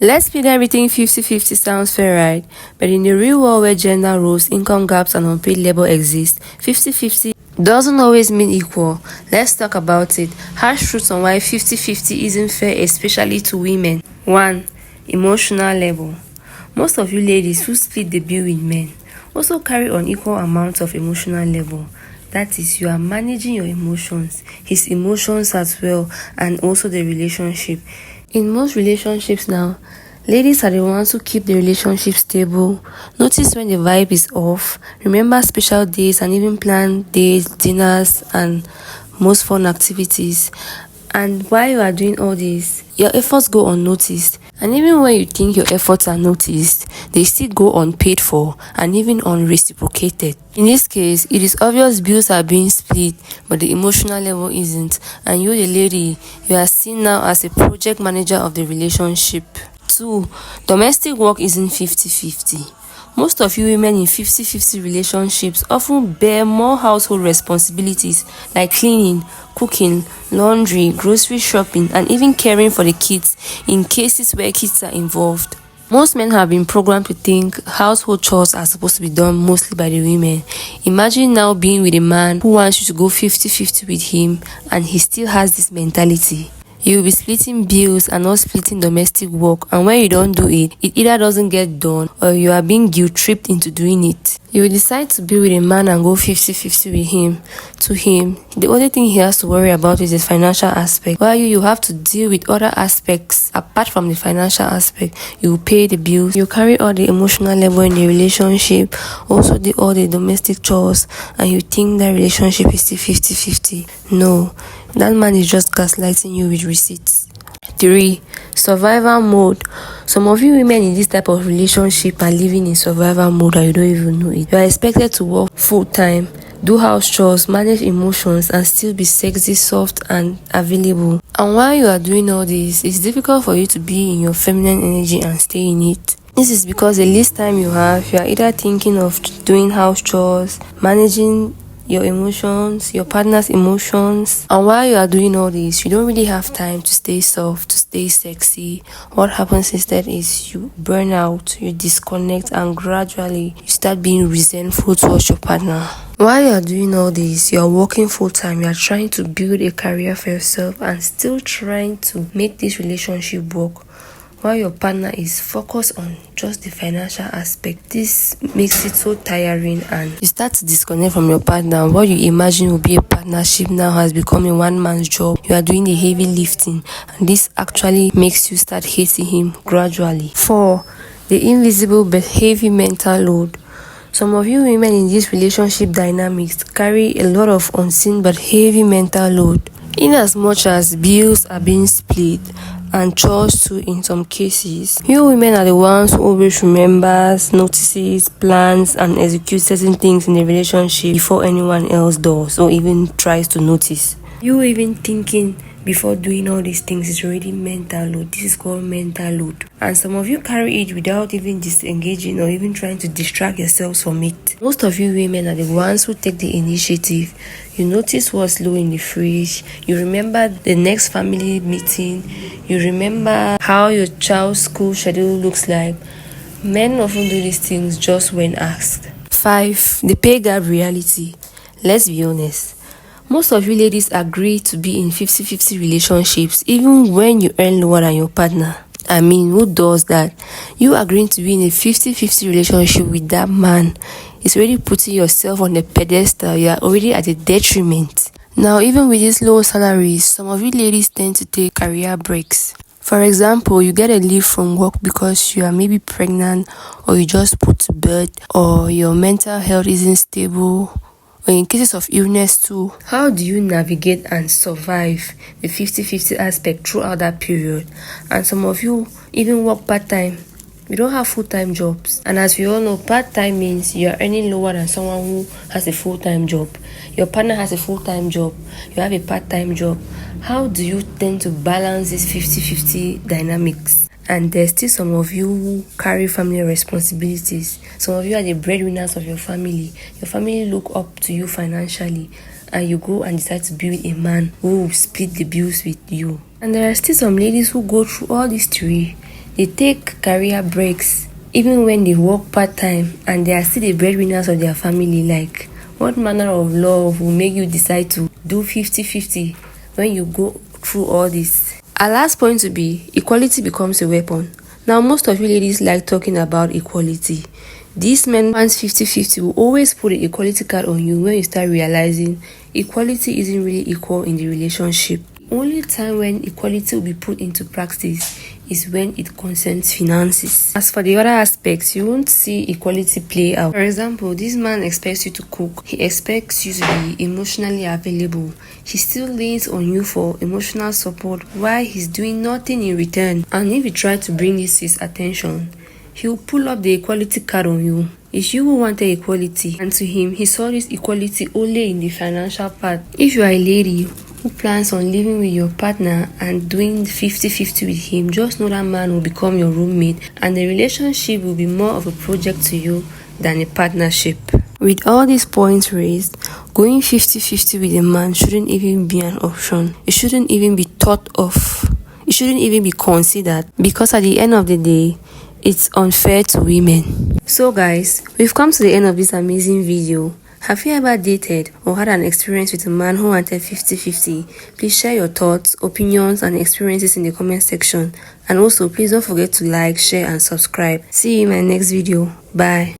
Let's split everything 50-50 sounds fair, right? But in the real world where gender roles, income gaps, and unpaid labor exist, 50-50 doesn't always mean equal. Let's talk about it. Harsh truths on why 50-50 isn't fair, especially to women. 1. Emotional labor. Most of you ladies who split the bill with men also carry unequal amounts of emotional labor. That is, you are managing your emotions, his emotions as well, and also the relationship. In most relationships now, ladies are the ones who keep the relationship stable. Notice when the vibe is off. Remember special days and even plan dates, dinners, and most fun activities. And while you are doing all this, your efforts go unnoticed. And even when you think your efforts are noticed, they still go unpaid for and even unreciprocated. In this case, it is obvious bills are being split, but the emotional level isn't. And you, the lady, you are seen now as a project manager of the relationship. 2. Domestic work isn't 50-50. Most of you women in 50-50 relationships often bear more household responsibilities like cleaning, cooking, laundry, grocery shopping, and even caring for the kids in cases where kids are involved. Most men have been programmed to think household chores are supposed to be done mostly by the women. Imagine now being with a man who wants you to go 50-50 with him and he still has this mentality. You'll be splitting bills and not splitting domestic work, and when you don't do it, it either doesn't get done or you are being guilt-tripped into doing it. You will decide to be with a man and go 50-50 with him. To him, the only thing he has to worry about is the financial aspect, while you have to deal with other aspects apart from the financial aspect. You pay the bills, you carry all the emotional labor in the relationship, also all the domestic chores, and you think that relationship is still 50-50. No, that man is just gaslighting you with receipts. 3. Survival mode. Some of you women in this type of relationship are living in survival mode and you don't even know it. You are expected to work full-time, do house chores, manage emotions, and still be sexy, soft, and available. And while you are doing all this, it's difficult for you to be in your feminine energy and stay in it. This is because the least time you have, you are either thinking of doing house chores, managing your emotions, your partner's emotions. And while you are doing all this, you don't really have time to stay soft, to stay sexy. What happens instead is you burn out, you disconnect, and gradually you start being resentful towards your partner. While you are doing all this, you are working full-time, you are trying to build a career for yourself and still trying to make this relationship work, while your partner is focused on just the financial aspect. This makes it so tiring and you start to disconnect from your partner. What you imagine will be a partnership now has become a one-man's job. You are doing the heavy lifting and this actually makes you start hating him gradually. 4. The invisible but heavy mental load. Some of you women in this relationship dynamics carry a lot of unseen but heavy mental load. In as much as bills are being split and chores too in some cases, you women are the ones who always remembers, notices, plans, and executes certain things in the relationship before anyone else does or even tries to notice. You even thinking before doing all these things is already mental load. This is called mental load. And some of you carry it without even disengaging or even trying to distract yourselves from it. Most of you women are the ones who take the initiative. You notice what's low in the fridge. You remember the next family meeting. You remember how your child's school schedule looks like. Men often do these things just when asked. 5. The pay gap reality. Let's be honest. Most of you ladies agree to be in 50-50 relationships even when you earn lower than your partner. I mean, who does that? You agreeing to be in a 50-50 relationship with that man is already putting yourself on the pedestal. You are already at a detriment. Now, even with these low salaries, some of you ladies tend to take career breaks. For example, you get a leave from work because you are maybe pregnant or you just put to bed or your mental health isn't stable. Or in cases of illness too. How do you navigate and survive the 50-50 aspect throughout that period? And some of you even work part-time. You don't have full-time jobs. And as we all know, part-time means you are earning lower than someone who has a full-time job. Your partner has a full-time job. You have a part-time job. How do you tend to balance this 50-50 dynamics? And there's still some of you who carry family responsibilities. Some of you are the breadwinners of your family. Your family look up to you financially. And you go and decide to be with a man who will split the bills with you. And there are still some ladies who go through all these three. They take career breaks even when they work part-time and they are still the breadwinners of their family. Like, what manner of love will make you decide to do 50-50 when you go through all this? Our last point to be, equality becomes a weapon. Now, most of you ladies like talking about equality. These men wants 50-50 will always put the equality card on you when you start realizing equality isn't really equal in the relationship. Only time when equality will be put into practice is when it concerns finances. As for the other aspects, you won't see equality play out. For example, this man expects you to cook. He expects you to be emotionally available. He still leans on you for emotional support while he's doing nothing in return. And if you try to bring this to his attention, he'll pull up the equality card on you. It's you who wanted equality, and to him, he saw this equality only in the financial part. If you are a lady who plans on living with your partner and doing 50-50 with him, just know that man will become your roommate and the relationship will be more of a project to you than a partnership. With all these points raised, going 50-50 with a man shouldn't even be an option. It shouldn't even be thought of. It shouldn't even be considered, because at the end of the day, it's unfair to women. So guys, we've come to the end of this amazing video. Have you ever dated or had an experience with a man who wanted 50-50? Please share your thoughts, opinions, and experiences in the comment section. And also, please don't forget to like, share, and subscribe. See you in my next video. Bye.